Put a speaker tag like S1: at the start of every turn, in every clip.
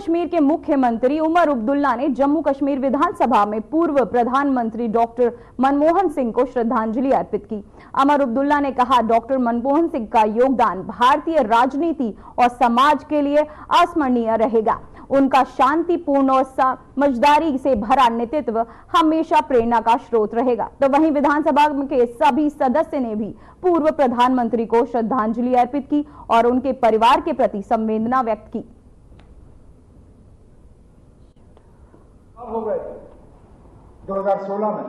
S1: कश्मीर के मुख्यमंत्री उमर अब्दुल्ला ने जम्मू कश्मीर विधानसभा में पूर्व प्रधानमंत्री डॉक्टर मनमोहन सिंह को श्रद्धांजलि अर्पित की। उमर अब्दुल्ला ने कहा, डॉक्टर मनमोहन सिंह का योगदान भारतीय राजनीति और समाज के लिए अस्मरणीय रहेगा। उनका शांतिपूर्ण और समझदारी से भरा नेतृत्व हमेशा प्रेरणा का स्रोत रहेगा। तो वहीं विधानसभा के सभी सदस्य ने भी पूर्व प्रधानमंत्री को श्रद्धांजलि अर्पित की और उनके परिवार के प्रति संवेदना व्यक्त की।
S2: हो गए थे 2016 में,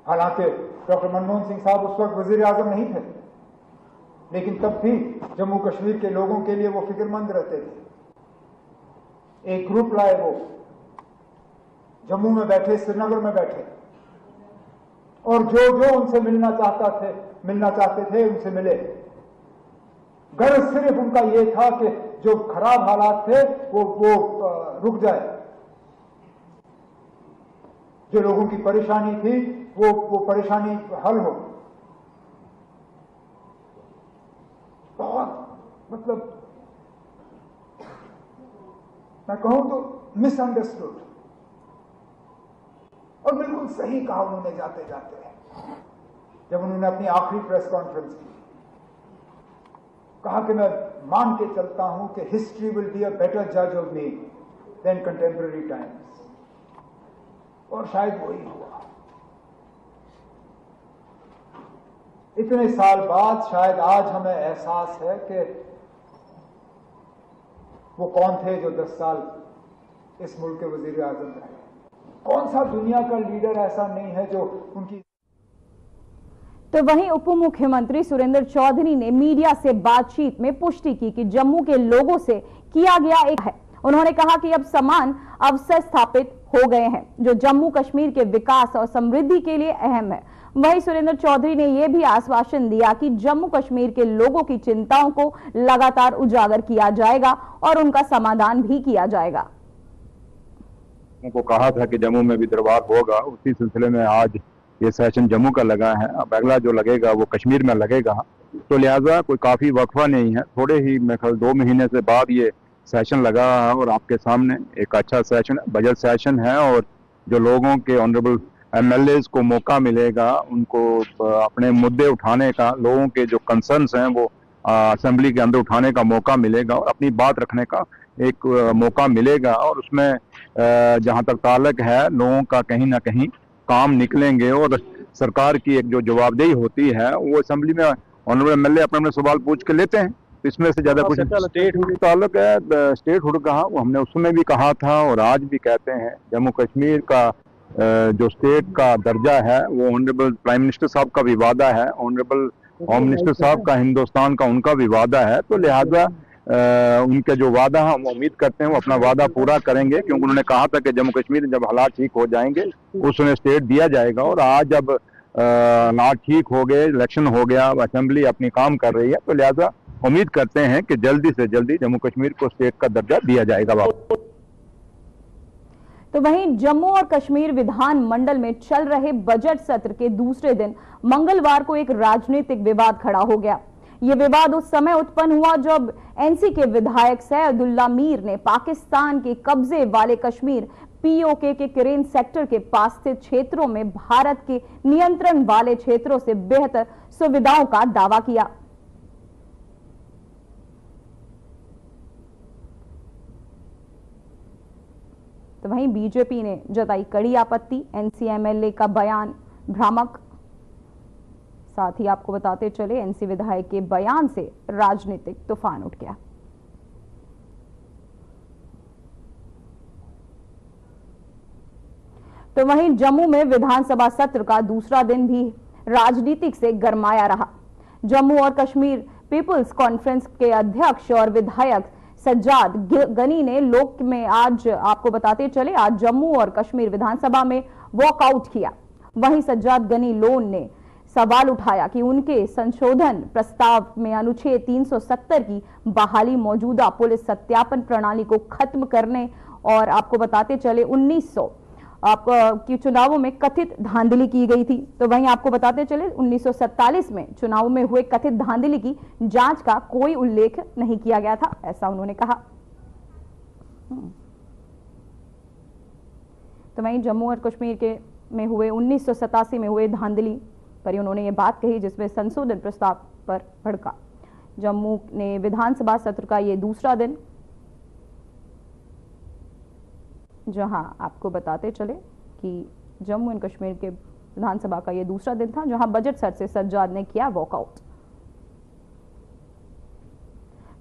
S2: हालांकि डॉक्टर मनमोहन सिंह साहब उस वक्त वजीर आजम नहीं थे, लेकिन तब भी जम्मू कश्मीर के लोगों के लिए वो फिक्रमंद रहते थे। एक ग्रुप लाए, वो जम्मू में बैठे, श्रीनगर में बैठे, और जो जो उनसे मिलना चाहते थे उनसे मिले। गर्ज सिर्फ उनका ये था कि जो खराब हालात थे वो रुक जाए, जो लोगों की परेशानी थी वो परेशानी हल हो। बहुत मतलब मैं कहूं तो मिसअंडरस्टूड, और बिल्कुल सही कहा उन्होंने जाते जाते, जब उन्होंने अपनी आखिरी प्रेस कॉन्फ्रेंस की, कहा कि मैं मान के चलता हूं कि history will be a better जज of me than contemporary times, और शायद वही हुआ। इतने साल बाद शायद आज हमें एहसास है कि वो कौन थे जो 10 साल इस मुल्क के वजीर आजम रहे। कौन सा दुनिया का लीडर ऐसा नहीं है जो उनकी।
S1: तो वहीं उप मुख्यमंत्री सुरेंद्र चौधरी ने मीडिया से बातचीत में पुष्टि की कि जम्मू के लोगों से किया गया एक है। उन्होंने कहा कि अब समान अवसर स्थापित हो गए हैं जो जम्मू कश्मीर के विकास और समृद्धि के लिए अहम है। वहीं सुरेंद्र चौधरी ने यह भी आश्वासन दिया कि जम्मू कश्मीर के लोगों की चिंताओं को लगातार उजागर किया जाएगा और उनका समाधान भी किया जाएगा।
S3: उनको कहा था कि जम्मू में भी दरबार होगा, उसी सिलसिले में आज ये सेशन जम्मू का लगा है। अब अगला जो लगेगा वो कश्मीर में लगेगा, तो लिहाजा कोई काफी वक्फा नहीं है। थोड़े ही मैं ख्याल 2 महीने से बाद ये सेशन लगा है और आपके सामने एक अच्छा सेशन है, बजट सेशन है, और जो लोगों के ऑनरेबल MLAs को मौका मिलेगा उनको अपने मुद्दे उठाने का, लोगों के जो कंसर्न्स हैं वो असेंबली के अंदर उठाने का मौका मिलेगा और अपनी बात रखने का एक मौका मिलेगा। और उसमें जहां तक ताल्लुक है लोगों का, कहीं ना कहीं काम निकलेंगे और सरकार की एक जो जवाबदेही होती है वो असेंबली में ऑनरेबल MLA अपने सवाल पूछ के लेते हैं। इसमें से ज्यादा कुछ स्टेट हुड ताल्लुक है। स्टेट हुड कहा वो हमने उसमें भी कहा था और आज भी कहते हैं, जम्मू कश्मीर का जो स्टेट का दर्जा है वो ऑनरेबल प्राइम मिनिस्टर साहब का भी वादा है, ऑनरेबल होम मिनिस्टर साहब का हिंदुस्तान का उनका भी वादा है। तो लिहाजा उनका जो वादा हम उम्मीद करते हैं वो अपना वादा पूरा करेंगे, क्योंकि उन्होंने कहा था कि जम्मू कश्मीर में जब हालात ठीक हो जाएंगे उस समय स्टेट दिया जाएगा। और आज जब हालात ठीक हो गए, इलेक्शन हो गया, असेंबली अपनी काम कर रही है, तो लिहाजा उम्मीद करते हैं कि जल्दी से जल्दी जम्मू कश्मीर को स्टेट का दर्जा दिया जाएगा।
S1: तो वहीं जम्मू और कश्मीर विधान मंडल में चल रहे बजट सत्र के दूसरे दिन मंगलवार को एक राजनीतिक विवाद खड़ा हो गया। यह विवाद उस समय उत्पन्न हुआ जब NC के विधायक सैयदुल्ला मीर ने पाकिस्तान के कब्जे वाले कश्मीर POK के किरेन सेक्टर के पास स्थित क्षेत्रों में भारत के नियंत्रण वाले क्षेत्रों से बेहतर सुविधाओं का दावा किया। तो वहीं बीजेपी ने जताई कड़ी आपत्ति। NC MLA का बयान भ्रामक। साथ ही आपको बताते चले NC विधायक के बयान से राजनीतिक तूफान उठ गया। तो वहीं जम्मू में विधानसभा सत्र का दूसरा दिन भी राजनीतिक से गरमाया रहा। जम्मू और कश्मीर पीपुल्स कॉन्फ्रेंस के अध्यक्ष और विधायक सज्जाद गनी ने लोक में आज आपको बताते चले आज जम्मू और कश्मीर विधानसभा में वॉकआउट किया। वहीं सज्जाद गनी लोन ने सवाल उठाया कि उनके संशोधन प्रस्ताव में अनुच्छेद 370 की बहाली मौजूदा पुलिस सत्यापन प्रणाली को खत्म करने और आपको बताते चले 1900 की चुनावों में कथित धांधली की गई थी। तो वहीं आपको बताते चले 1947 में चुनाव में हुए कथित धांधली की जांच का कोई उल्लेख नहीं किया गया था, ऐसा उन्होंने कहा। तो वहीं जम्मू और कश्मीर के में हुए 1987 में हुए धांधली पर उन्होंने ये बात कही जिसमें संशोधन प्रस्ताव पर भड़का। जम्मू ने विधानसभा सत्र का ये दूसरा दिन, जहां आपको बताते चले कि जम्मू एंड कश्मीर के विधानसभा का ये दूसरा दिन था जहां बजट सत्र से सज्जाद ने किया वॉकआउट।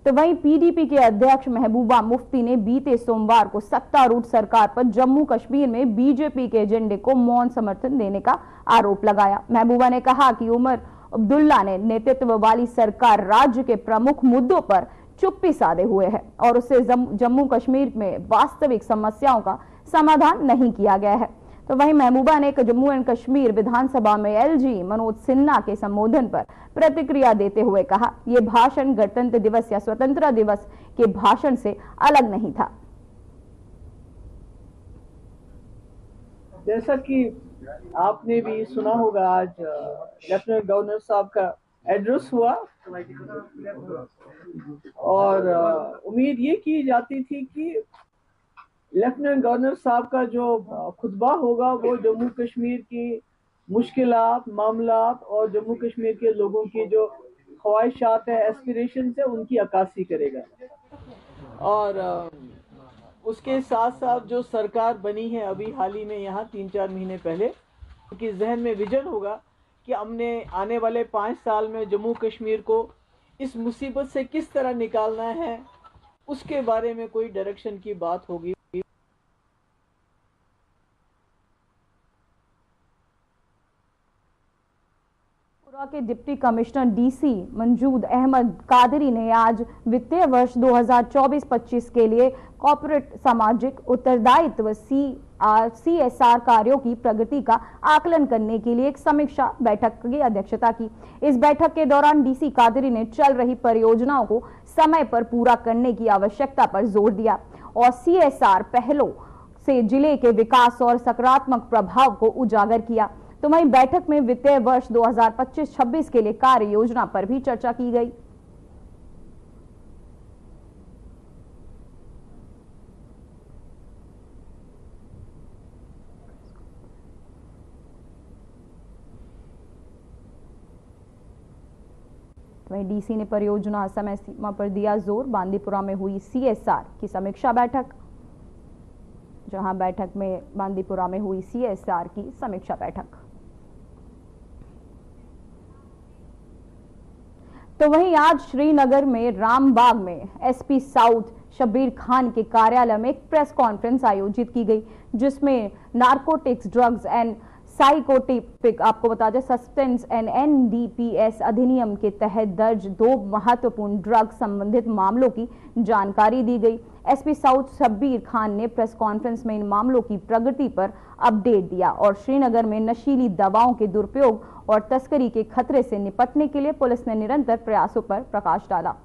S1: तो वहीं पीडीपी के अध्यक्ष महबूबा मुफ्ती ने बीते सोमवार को सत्तारूढ़ सरकार पर जम्मू कश्मीर में बीजेपी के एजेंडे को मौन समर्थन देने का आरोप लगाया। महबूबा ने कहा कि उमर अब्दुल्ला ने नेतृत्व वाली सरकार राज्य के प्रमुख मुद्दों पर चुप्पी साधे हुए है और उससे जम्मू कश्मीर में वास्तविक समस्याओं का समाधान नहीं किया गया है। तो वहीं महबूबा ने जम्मू एंड कश्मीर विधानसभा में एलजी मनोज सिन्हा के संबोधन पर प्रतिक्रिया देते हुए कहा, यह भाषण गणतंत्र दिवस या स्वतंत्रता दिवस के भाषण से अलग नहीं था।
S4: जैसा कि आपने भी सुना होगा, आज लेफ्टिनेंट गवर्नर साहब का एड्रेस हुआ और उम्मीद ये की जाती थी कि लेफ्टिनेंट गवर्नर साहब का जो खुतबा होगा वो जम्मू कश्मीर की मुश्किलात, मामलात और जम्मू कश्मीर के लोगों की जो ख्वाहिशात है, एस्पिरेशन है, उनकी अक्कासी करेगा। और उसके साथ साथ जो सरकार बनी है अभी हाल ही में यहाँ 3-4 महीने पहले, उनकी जहन में विजन होगा कि हमने आने वाले 5 साल में जम्मू कश्मीर को इस मुसीबत से किस तरह निकालना है, उसके बारे में कोई डायरेक्शन की बात होगी।
S1: के deputy commissioner DC Manzoor Ahmad Qadri ने आज वित्तीय वर्ष 2024-25 के लिए कॉर्पोरेट सामाजिक उत्तरदायित्व CSR कार्यों की प्रगति का आकलन करने के लिए एक समीक्षा बैठक की अध्यक्षता की। इस बैठक के दौरान डीसी कादरी ने चल रही परियोजनाओं को समय पर पूरा करने की आवश्यकता पर जोर दिया और CSR पहलों से जिले के विकास और सकारात्मक प्रभाव को उजागर किया। तो वहीं बैठक में वित्तीय वर्ष 2025-26 के लिए कार्य योजना पर भी चर्चा की गई। वहीं डीसी ने परियोजना समय सीमा पर दिया जोर। बांदीपुरा में हुई CSR की समीक्षा बैठक, जहां बैठक में बांदीपुरा में हुई CSR की समीक्षा बैठक। तो वहीं आज श्रीनगर में रामबाग में एसपी साउथ शब्बीर खान के कार्यालय में एक प्रेस कॉन्फ्रेंस आयोजित की गई, जिसमें नारकोटिक्स, ड्रग्स एंड साइकोटिपिक, आपको बता दें, सब्सटेंस एंड NDPS अधिनियम के तहत दर्ज 2 महत्वपूर्ण ड्रग संबंधित मामलों की जानकारी दी गई। एसपी साउथ शब्बीर खान ने प्रेस कॉन्फ्रेंस में इन मामलों की प्रगति पर अपडेट दिया और श्रीनगर में नशीली दवाओं के दुरुपयोग और तस्करी के खतरे से निपटने के लिए पुलिस ने निरंतर प्रयासों पर प्रकाश डाला।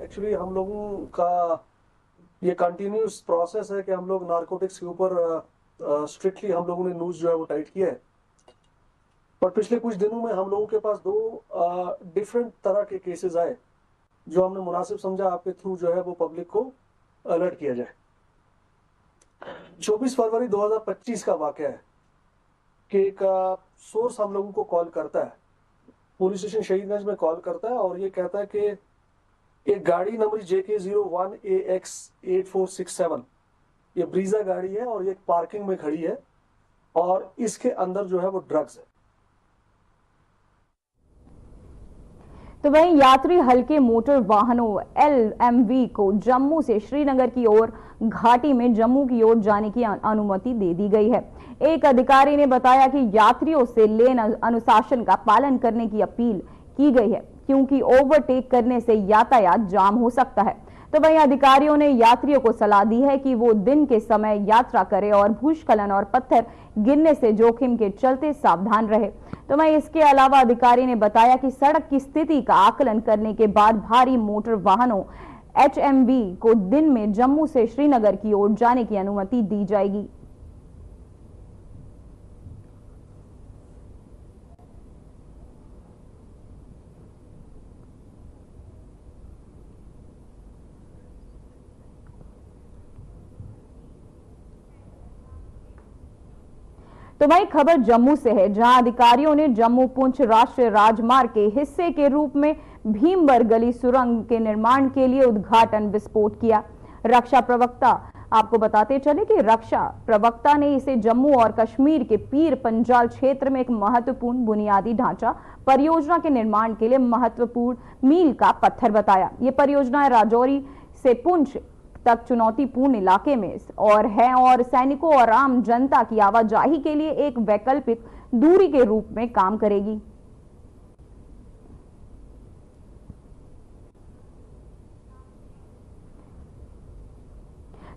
S5: एक्चुअली हम लोगों का ये कंटिन्यूस प्रोसेस है कि हम लोग नारकोटिक्स के ऊपर स्ट्रिक्टली हम लोगों ने न्यूज जो है वो टाइट किया है। पर पिछले कुछ दिनों में हम लोगों के पास 2 डिफरेंट तरह के केसेस आए जो हमने मुनासिब समझा आपके थ्रू जो है वो पब्लिक को अलर्ट किया जाए। 24 फरवरी 2025 का वाकया है कि एक सोर्स हम लोगों को कॉल करता है, पुलिस स्टेशन शहीदगंज में कॉल करता है और ये कहता है कि एक गाड़ी नंबर JK01AX8467, ये ब्रीजा गाड़ी है और ये पार्किंग में खड़ी है और इसके अंदर जो है वो ड्रग्स है।
S1: तो वहीं यात्री हल्के मोटर वाहनों LMV को जम्मू से श्रीनगर की ओर घाटी में जम्मू की ओर जाने की अनुमति दे दी गई है। एक अधिकारी ने बताया कि यात्रियों से लेन अनुशासन का पालन करने की अपील की गई है, क्योंकि ओवरटेक करने से यातायात जाम हो सकता है। तो वहीं अधिकारियों ने यात्रियों को सलाह दी है कि वो दिन के समय यात्रा करें और भूस्खलन और पत्थर गिरने से जोखिम के चलते सावधान रहे। तो वहीं इसके अलावा अधिकारी ने बताया कि सड़क की स्थिति का आकलन करने के बाद भारी मोटर वाहनों HMV को दिन में जम्मू से श्रीनगर की ओर जाने की अनुमति दी जाएगी। तो वही खबर जम्मू से है, जहां अधिकारियों ने जम्मू पुंछ राष्ट्रीय राजमार्ग के हिस्से के रूप में भीमबर गली सुरंग के निर्माण के लिए उद्घाटन विस्फोट किया। रक्षा प्रवक्ता आपको बताते चले कि रक्षा प्रवक्ता ने इसे जम्मू और कश्मीर के पीर पंजाल क्षेत्र में एक महत्वपूर्ण बुनियादी ढांचा परियोजना के निर्माण के लिए महत्वपूर्ण मील का पत्थर बताया। ये परियोजना राजौरी से पुंछ तक चुनौतीपूर्ण इलाके में और सैनिकों और आम जनता की आवाजाही के लिए एक वैकल्पिक दूरी के रूप में काम करेगी।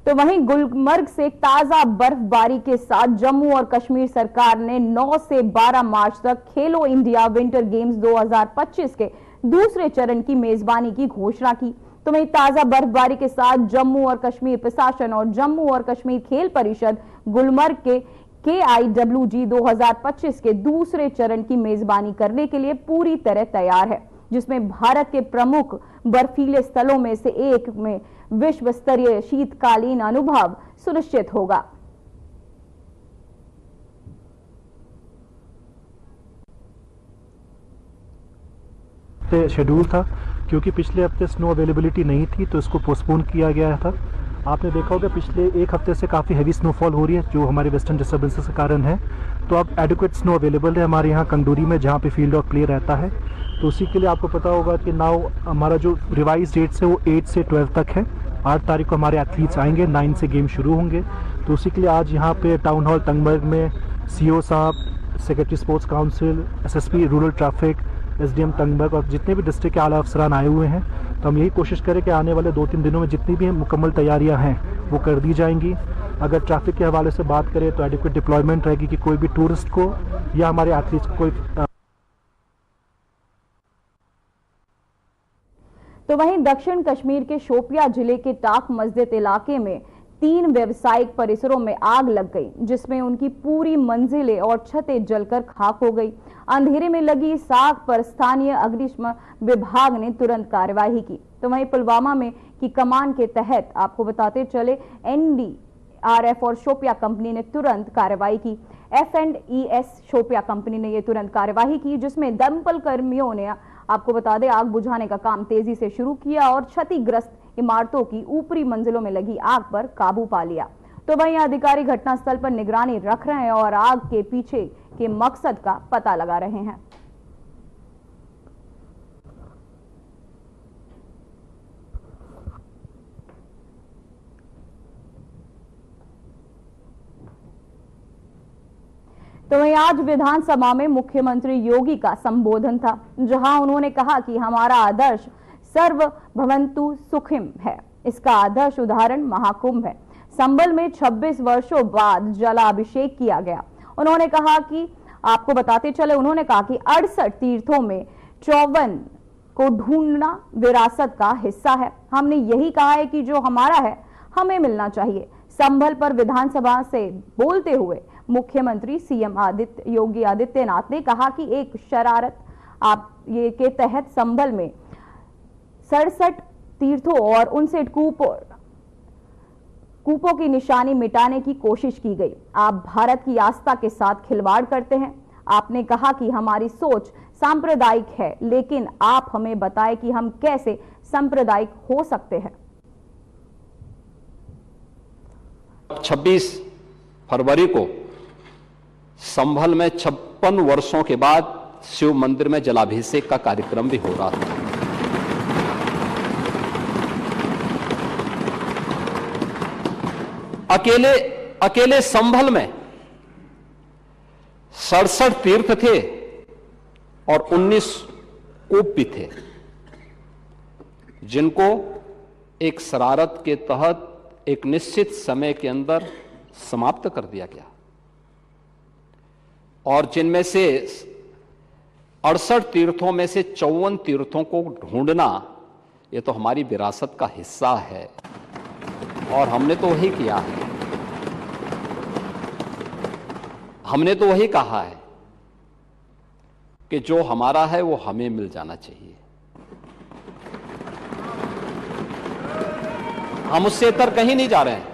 S1: तो वहीं गुलमर्ग से ताजा बर्फबारी के साथ जम्मू और कश्मीर सरकार ने 9 से 12 मार्च तक खेलो इंडिया विंटर गेम्स 2025 के दूसरे चरण की मेजबानी की घोषणा की। तो वहीं ताजा बर्फबारी के साथ जम्मू और कश्मीर प्रशासन और जम्मू और कश्मीर खेल परिषद गुलमर्ग के KIWG 2025 के दूसरे चरण की मेजबानी करने के लिए पूरी तरह तैयार है, जिसमें भारत के प्रमुख बर्फीले स्थलों में से एक में विश्व स्तरीय शीतकालीन अनुभव सुनिश्चित होगा।
S6: शेड्यूल था, क्योंकि पिछले हफ्ते स्नो अवेलेबिलिटी नहीं थी तो इसको पोस्टपोन किया गया था। आपने देखा होगा पिछले एक हफ्ते से काफ़ी हैवी स्नोफॉल हो रही है, जो हमारे वेस्टर्न डिस्टर्बेंसेस के कारण है। तो अब एडिक्वेट स्नो अवेलेबल है हमारे यहाँ कंडोरी में, जहाँ पे फील्ड ऑफ प्ले रहता है। तो उसी के लिए आपको पता होगा कि नाउ हमारा जो रिवाइज डेट्स है वो 8 से 12 तक है। 8 तारीख को हमारे एथलीट्स आएंगे, 9 से गेम शुरू होंगे। तो उसी के लिए आज यहाँ पे टाउन हॉल तंगमर्ग में CO साहब, secretary sports council, SSP rural traffic, SDM Tangmarg और जितने भी डिस्ट्रिक्ट के आला अफसरान आए हुए हैं। तो हम यही कोशिश करें कि आने वाले 2-3 दिनों में जितनी भी मुकम्मल तैयारियां हैं वो कर दी जाएंगी। अगर ट्रैफिक के हवाले से बात करें तो एडिक्वेट डिप्लॉयमेंट रहेगी कि कोई भी टूरिस्ट को या हमारे एथलीट्स को कोई।
S1: तो वहीं दक्षिण कश्मीर के शोपिया जिले के टाक मस्जिद इलाके में 3 व्यावसायिक परिसरों में आग लग गई, जिसमें उनकी पूरी मंजिलें और छतें जलकर खाक हो गई। अंधेरे में लगी इस आग पर स्थानीय अग्निशमन विभाग ने तुरंत कार्यवाही की। तो वहीं पुलवामा में की कमान के तहत आपको बताते चले NDRF और शोपिया कंपनी ने तुरंत कार्रवाई की। F&ES शोपिया कंपनी ने यह तुरंत कार्यवाही की, जिसमें दमकल कर्मियों ने आपको बता दें आग बुझाने का काम तेजी से शुरू किया और क्षतिग्रस्त इमारतों की ऊपरी मंजिलों में लगी आग पर काबू पा लिया। तो वहीं अधिकारी घटनास्थल पर निगरानी रख रहे हैं और आग के पीछे के मकसद का पता लगा रहे हैं। तो वहीं आज विधानसभा में मुख्यमंत्री योगी का संबोधन था, जहां उन्होंने कहा कि हमारा आदर्श सर्व भवन्तु सुखिम है। इसका आदर्श उदाहरण महाकुंभ है। संबल में 26 वर्षों बाद जलाभिषेक किया गया। उन्होंने कहा कि आपको बताते चले, उन्होंने कहा कि 68 तीर्थों में 54 को ढूंढना विरासत का हिस्सा है। हमने यही कहा है कि जो हमारा है हमें मिलना चाहिए। संभल पर विधानसभा से बोलते हुए मुख्यमंत्री CM योगी आदित्यनाथ ने कहा कि एक शरारत ये के तहत संभल में 67 तीर्थों और 59 कूपों की निशानी मिटाने की कोशिश की गई। आप भारत की आस्था के साथ खिलवाड़ करते हैं। आपने कहा कि हमारी सोच सांप्रदायिक है, लेकिन आप हमें बताएं कि हम कैसे सांप्रदायिक हो सकते हैं।
S7: 26 फरवरी को संभल में 56 वर्षों के बाद शिव मंदिर में जलाभिषेक का कार्यक्रम भी हो रहा था। अकेले संभल में 67 तीर्थ थे और 19 कूप भी थे, जिनको एक शरारत के तहत एक निश्चित समय के अंदर समाप्त कर दिया गया और जिनमें से 68 तीर्थों में से 54 तीर्थों को ढूंढना ये तो हमारी विरासत का हिस्सा है और हमने तो वही किया है। हमने तो वही कहा है कि जो हमारा है वो हमें मिल जाना चाहिए। हम उससे इतर कहीं नहीं जा रहे हैं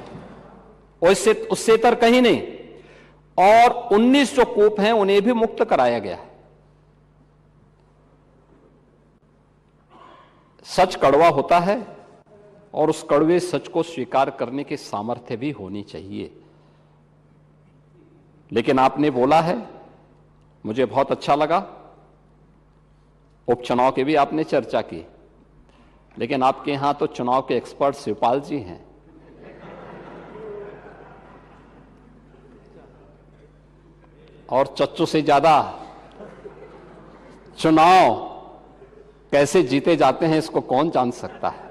S7: और उससे इतर कहीं नहीं। और 19 जो कूप हैं उन्हें भी मुक्त कराया गया है। सच कड़वा होता है और उस कड़वे सच को स्वीकार करने की सामर्थ्य भी होनी चाहिए। लेकिन आपने बोला है, मुझे बहुत अच्छा लगा। उपचुनाव की भी आपने चर्चा की, लेकिन आपके यहां तो चुनाव के एक्सपर्ट शिवपाल जी हैं। और चच्चू से ज्यादा चुनाव कैसे जीते जाते हैं इसको कौन जान सकता है।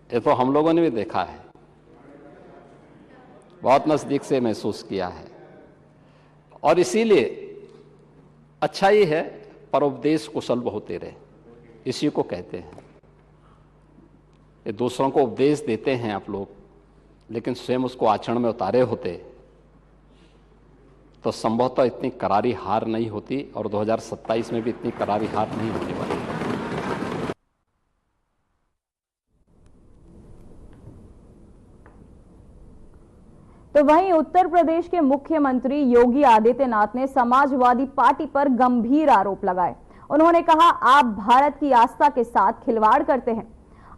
S7: ये तो हम लोगों ने भी देखा है, बहुत नजदीक से महसूस किया है। और इसीलिए अच्छा ही है, परोपदेश कुशल बहुत तेरे, इसी को कहते हैं। ये दूसरों को उपदेश देते हैं आप लोग, लेकिन स्वयं उसको आचरण में उतारे होते तो संभवतः इतनी करारी हार नहीं होती और 2027 में भी इतनी करारी हार नहीं होने वाली।
S1: तो वहीं उत्तर प्रदेश के मुख्यमंत्री योगी आदित्यनाथ ने समाजवादी पार्टी पर गंभीर आरोप लगाए। उन्होंने कहा, आप भारत की आस्था के साथ खिलवाड़ करते हैं।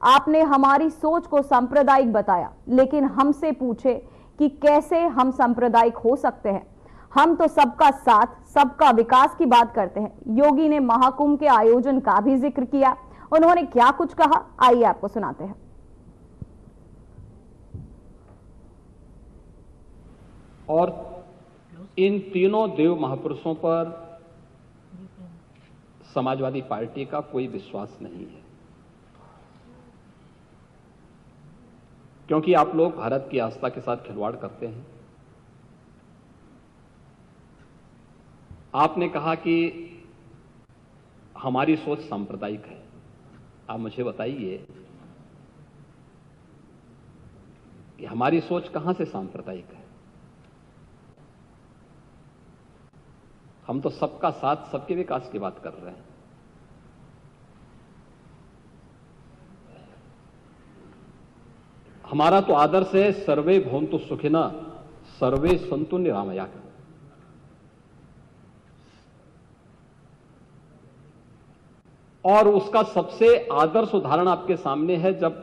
S1: आपने हमारी सोच को सांप्रदायिक बताया, लेकिन हमसे पूछे कि कैसे हम सांप्रदायिक हो सकते हैं। हम तो सबका साथ, सबका विकास की बात करते हैं। योगी ने महाकुंभ के आयोजन का भी जिक्र किया। उन्होंने क्या कुछ कहा, आइए आपको सुनाते हैं।
S7: और इन तीनों देव महापुरुषों पर समाजवादी पार्टी का कोई विश्वास नहीं है, क्योंकि आप लोग भारत की आस्था के साथ खिलवाड़ करते हैं। आपने कहा कि हमारी सोच सांप्रदायिक है। आप मुझे बताइए कि हमारी सोच कहां से सांप्रदायिक है? हम तो सबका साथ, सबके विकास की बात कर रहे हैं। हमारा तो आदर्श है, सर्वे भवन्तु सुखिनः सर्वे सन्तु निरामयाः। और उसका सबसे आदर्श उदाहरण आपके सामने है, जब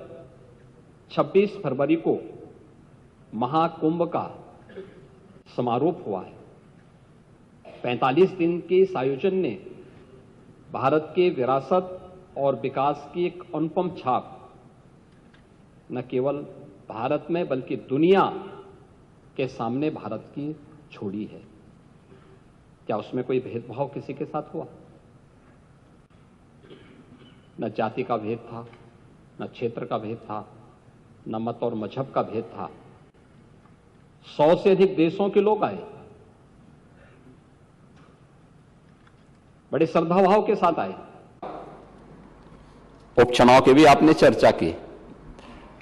S7: 26 फरवरी को महाकुंभ का समारोह हुआ है। 45 दिन के इस आयोजन ने भारत के विरासत और विकास की एक अनुपम छाप न केवल भारत में बल्कि दुनिया के सामने भारत की छोड़ी है। क्या उसमें कोई भेदभाव किसी के साथ हुआ? न जाति का भेद था, न क्षेत्र का भेद था, न मत और मजहब का भेद था। 100 से अधिक देशों के लोग आए, बड़े श्रद्धाभाव के साथ आए। उपचुनाव की भी आपने चर्चा की,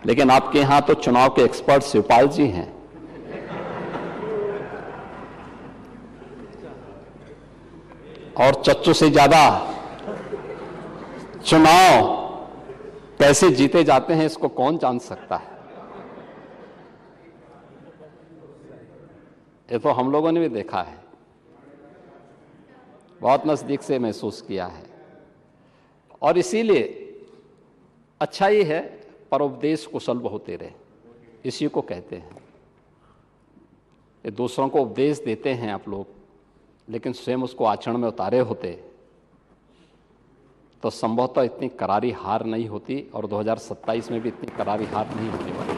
S7: लेकिन आपके यहां तो चुनाव के एक्सपर्ट शिवपाल जी हैं। और चच्चू से ज्यादा चुनाव कैसे जीते जाते हैं इसको कौन जान सकता है। ये तो हम लोगों ने भी देखा है, बहुत नजदीक से महसूस किया है। और इसीलिए अच्छा ही है, परोपदेश कुशल बहुत तेरे, इसी को कहते हैं। ये दूसरों को उपदेश देते हैं आप लोग, लेकिन स्वयं उसको आचरण में उतारे होते तो संभवतः इतनी करारी हार नहीं होती और 2027 में भी इतनी करारी हार नहीं होने वाली।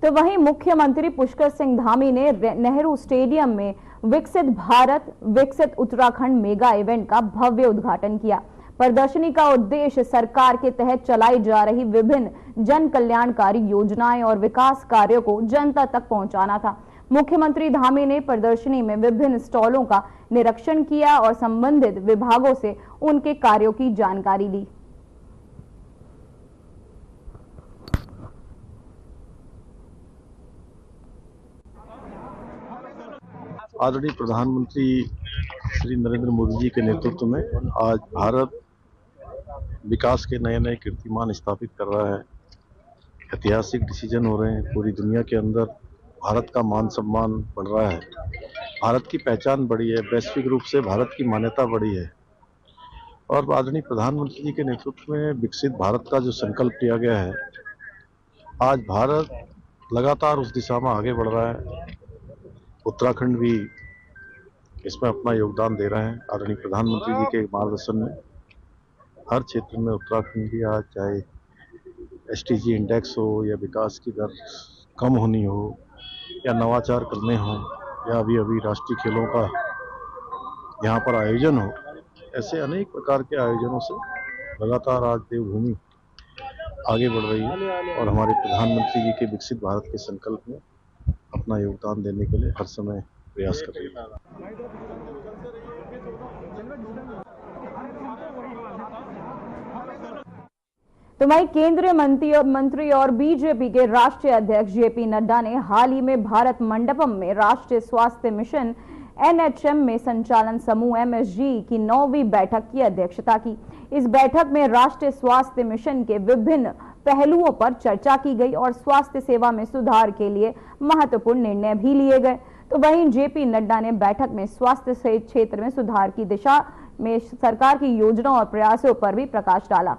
S1: तो वहीं मुख्यमंत्री पुष्कर सिंह धामी ने नेहरू स्टेडियम में विकसित भारत विकसित उत्तराखंड मेगा इवेंट का भव्य उद्घाटन किया। प्रदर्शनी का उद्देश्य सरकार के तहत चलाई जा रही विभिन्न जन कल्याणकारी योजनाएं और विकास कार्यों को जनता तक पहुंचाना था। मुख्यमंत्री धामी ने प्रदर्शनी में विभिन्न स्टॉलों का निरीक्षण किया और संबंधित विभागों से उनके कार्यों की जानकारी ली।
S8: आदरणीय प्रधानमंत्री श्री नरेंद्र मोदी जी के नेतृत्व में आज भारत विकास के नए नए कीर्तिमान स्थापित कर रहा है। ऐतिहासिक डिसीजन हो रहे हैं। पूरी दुनिया के अंदर भारत का मान सम्मान बढ़ रहा है। भारत की पहचान बढ़ी है। वैश्विक रूप से भारत की मान्यता बढ़ी है। और आदरणीय प्रधानमंत्री जी के नेतृत्व में विकसित भारत का जो संकल्प लिया गया है, आज भारत लगातार उस दिशा में आगे बढ़ रहा है। उत्तराखंड भी इसमें अपना योगदान दे रहे हैं। आदरणीय प्रधानमंत्री जी के मार्गदर्शन में हर क्षेत्र में उत्तराखंड भी आज, चाहे SDG इंडेक्स हो या विकास की दर कम होनी हो या नवाचार करने हो या अभी अभी राष्ट्रीय खेलों का यहाँ पर आयोजन हो, ऐसे अनेक प्रकार के आयोजनों से लगातार आज देवभूमि आगे बढ़ रही है और हमारे प्रधानमंत्री जी के विकसित भारत के संकल्प में अपना योगदान देने के लिए हर समय प्रयास कर रही है।
S1: तो वहीं केंद्रीय मंत्री और बीजेपी के राष्ट्रीय अध्यक्ष JP नड्डा ने हाल ही में भारत मंडपम में राष्ट्रीय स्वास्थ्य मिशन NHM में संचालन समूह MSG की 9वीं बैठक की अध्यक्षता की। इस बैठक में राष्ट्रीय स्वास्थ्य मिशन के विभिन्न पहलुओं पर चर्चा की गई और स्वास्थ्य सेवा में सुधार के लिए महत्वपूर्ण निर्णय भी लिए गए। तो वहीं JP नड्डा ने बैठक में स्वास्थ्य से क्षेत्र में सुधार की दिशा में सरकार की योजनाओं और प्रयासों पर भी प्रकाश डाला।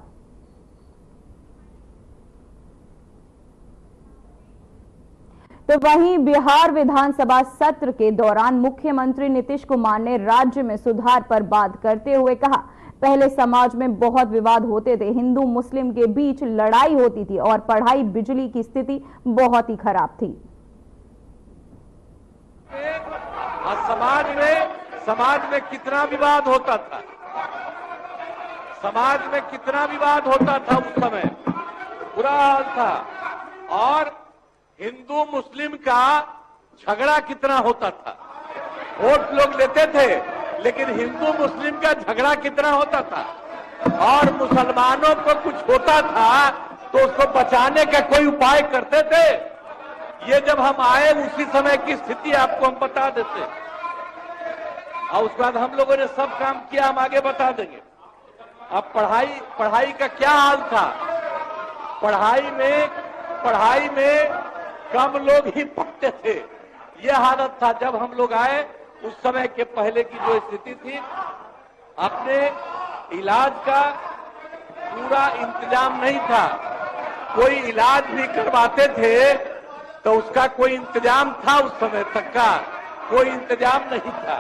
S1: तो वहीं बिहार विधानसभा सत्र के दौरान मुख्यमंत्री नीतीश कुमार ने राज्य में सुधार पर बात करते हुए कहा, पहले समाज में बहुत विवाद होते थे, हिंदू मुस्लिम के बीच लड़ाई होती थी और पढ़ाई बिजली की स्थिति बहुत ही खराब थी।
S9: समाज में कितना विवाद होता था, समाज में कितना विवाद होता था, उस समय बुरा हाल था। और हिंदू मुस्लिम का झगड़ा कितना होता था। वोट लोग लेते थे, लेकिन हिंदू मुस्लिम का झगड़ा कितना होता था। और मुसलमानों को कुछ होता था तो उसको बचाने का कोई उपाय करते थे। ये जब हम आए उसी समय की स्थिति आपको हम बता देते और उसके बाद हम लोगों ने सब काम किया, हम आगे बता देंगे। अब पढ़ाई का क्या हाल था। पढ़ाई में कम लोग ही पढ़ते थे, ये हालत था। जब हम लोग आए उस समय के पहले की जो स्थिति थी, अपने इलाज का पूरा इंतजाम नहीं था। कोई इलाज भी करवाते थे तो उसका कोई इंतजाम था, उस समय तक का कोई इंतजाम नहीं था।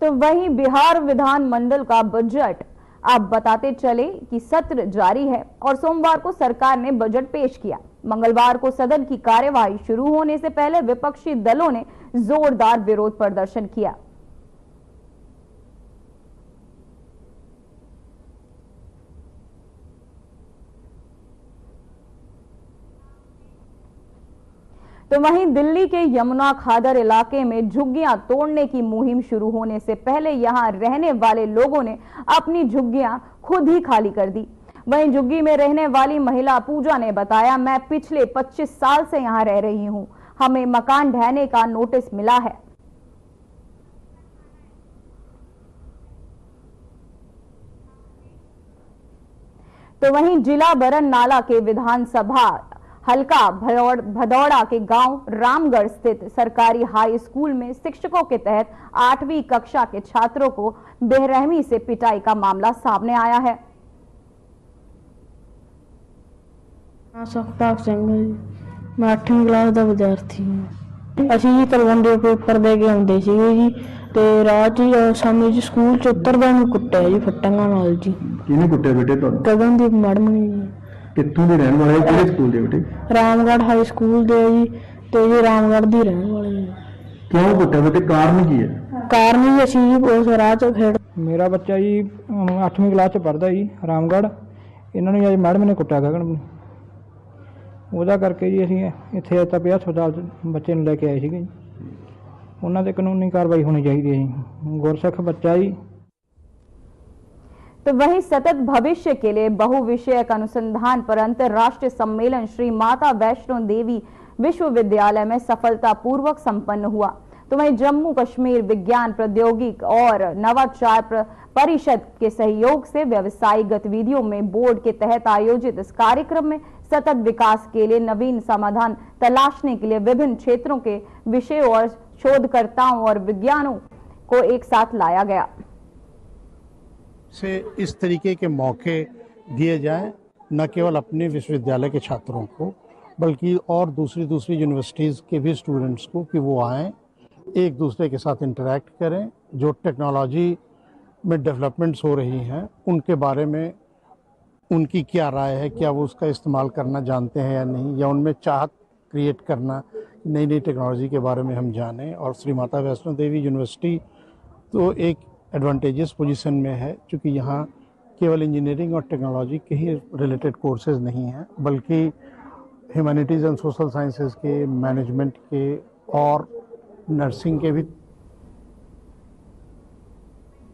S1: तो वहीं बिहार विधानमंडल का बजट आप बताते चले कि सत्र जारी है और सोमवार को सरकार ने बजट पेश किया। मंगलवार को सदन की कार्यवाही शुरू होने से पहले विपक्षी दलों ने जोरदार विरोध प्रदर्शन किया। तो वहीं दिल्ली के यमुना खादर इलाके में झुग्गियां तोड़ने की मुहिम शुरू होने से पहले यहां रहने वाले लोगों ने अपनी झुग्गियां खुद ही खाली कर दी। वहीं झुग्गी में रहने वाली महिला पूजा ने बताया, मैं पिछले 25 साल से यहां रह रही हूं, हमें मकान ढहने का नोटिस मिला है। तो वहीं जिला बरनाला के विधानसभा हल्का भदौड़ा के गांव रामगढ़ स्थित सरकारी हाई स्कूल में शिक्षकों के तहत 8वीं कक्षा के छात्रों को बेरहमी से पिटाई का मामला सामने आया है।
S10: ਸੁਖਤਾਪ ਸਿੰਘ ਮੈਂ 8ਵੀਂ ਕਲਾਸ ਦਾ ਵਿਦਿਆਰਥੀ ਹਾਂ। ਅਸੀਂ ਜੀ ਤਲਵੰਡੀ ਪੇਪਰ ਦੇ ਕੇ ਆਉਂਦੇ ਸੀਗੇ ਜੀ ਤੇ ਰਾਤ ਜੀ ਸਾਨੂੰ ਜੀ ਸਕੂਲ ਚ ਉਤਰਦਾ ਨੂੰ ਕੁੱਟਿਆ ਜੀ ਫੱਟਾਂਗਾ ਨਾਲ ਜੀ।
S11: ਕਿਹਨੇ ਕੁੱਟਿਆ ਬੇਟੇ ਤੁਹਾਨੂੰ?
S10: ਗਗਨਦੀਪ ਮੈਡਮ ਨੇ ਜੀ।
S11: ਕਿੱਥੋਂ ਦੇ ਰਹਿਣ ਵਾਲੇ? ਕਿਹੜੇ ਸਕੂਲ ਦੇ ਬੇਟੇ?
S10: ਰਾਮਗੜ੍ਹ ਹਾਈ ਸਕੂਲ ਦੇ ਜੀ ਤੇ ਜੀ ਰਾਮਗੜ੍ਹ ਦੀ ਰਹਿਣ ਵਾਲੇ ਜੀ।
S11: ਕਿਉਂ ਕੁੱਟਿਆ ਬੇਟੇ? ਕਾਰਨ ਕੀ ਹੈ?
S10: ਕਾਰਨ ਜੀ ਅਸੀਂ ਜੀ ਉਸ ਰਾਹ ਚ ਖੇਡ
S12: ਮੇਰਾ ਬੱਚਾ ਜੀ 8ਵੀਂ ਕਲਾਸ ਚ ਪੜ੍ਹਦਾ ਜੀ ਰਾਮਗੜ੍ਹ। ਇਹਨਾਂ ਨੂੰ ਜੀ ਮੈਡਮ ਨੇ ਕੁੱਟਿਆ ਗਗਨ ਨੂੰ। ਉਹਦਾ ਕਰਕੇ ਜੀ ਅਸੀਂ ਇੱਥੇ ਤਪੇ ਹਸਪਤਾਲ ਬੱਚੇ ਨੂੰ ਲੈ ਕੇ ਆਏ ਸੀਗੇ ਜੀ। ਉਹਨਾਂ ਤੇ ਕਾਨੂੰਨੀ कार्रवाई होनी चाहिए जी। गुरसिख बच्चा जी।
S1: तो वहीं सतत भविष्य के लिए बहुविषयक अनुसंधान पर अंतर्राष्ट्रीय सम्मेलन श्री माता वैष्णो देवी विश्वविद्यालय में सफलतापूर्वक संपन्न हुआ। तो वहीं जम्मू कश्मीर विज्ञान प्रौद्योगिकी और नवाचार परिषद के सहयोग से व्यवसायिक गतिविधियों में बोर्ड के तहत आयोजित इस कार्यक्रम में सतत विकास के लिए नवीन समाधान तलाशने के लिए विभिन्न क्षेत्रों के विषयों और शोधकर्ताओं और विज्ञानों को एक साथ लाया गया।
S13: से इस तरीके के मौके दिए जाएं न केवल अपने विश्वविद्यालय के छात्रों को बल्कि और दूसरी यूनिवर्सिटीज़ के भी स्टूडेंट्स को कि वो आएँ, एक दूसरे के साथ इंटरेक्ट करें, जो टेक्नोलॉजी में डेवलपमेंट्स हो रही हैं उनके बारे में उनकी क्या राय है, क्या वो उसका इस्तेमाल करना जानते हैं या नहीं, या उनमें चाहत क्रिएट करना नई नई टेक्नोलॉजी के बारे में हम जानें। और श्री माता वैष्णो देवी यूनिवर्सिटी तो एक एडवांटेजियस पोजीशन में है क्योंकि यहाँ केवल इंजीनियरिंग और टेक्नोलॉजी के ही रिलेटेड कोर्सेज नहीं हैं बल्कि ह्यूमैनिटीज़ एंड सोशल साइंसेज के, मैनेजमेंट के और नर्सिंग के भी